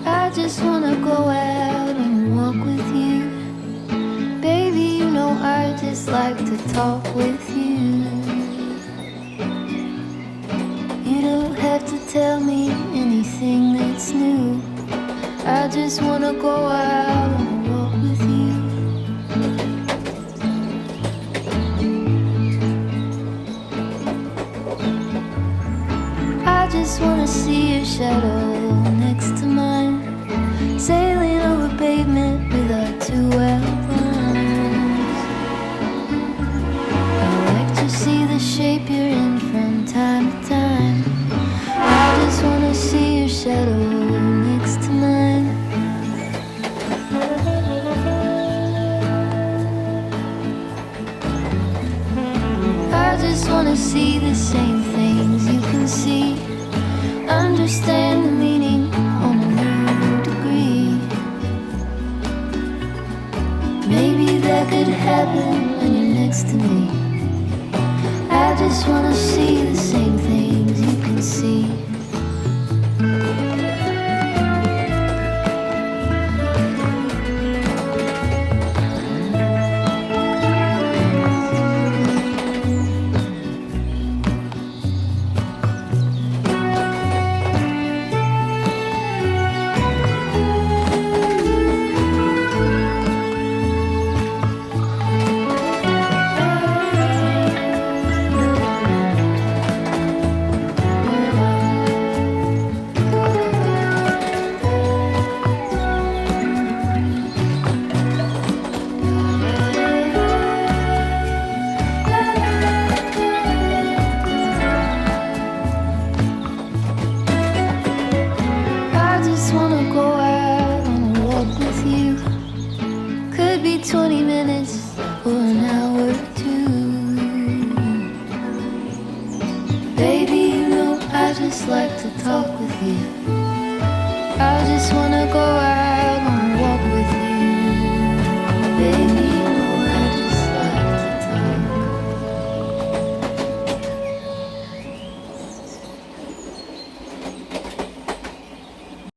I just wanna go out and walk with you. Baby, you know I just like to talk with you. You don't have to tell me anything that's new. I just wanna go out and walk with you. I just wanna see your shadow next to mine, sailing over pavement with our two outlines. I like to see the shape you're in from time to time. I just wanna see your shadow next to mine. I just wanna see the same things you can see, understand the meaning on a new degree. Maybe that could happen when you're next to me. I just wanna see the same things you can see. Like to talk with you. I just wanna go out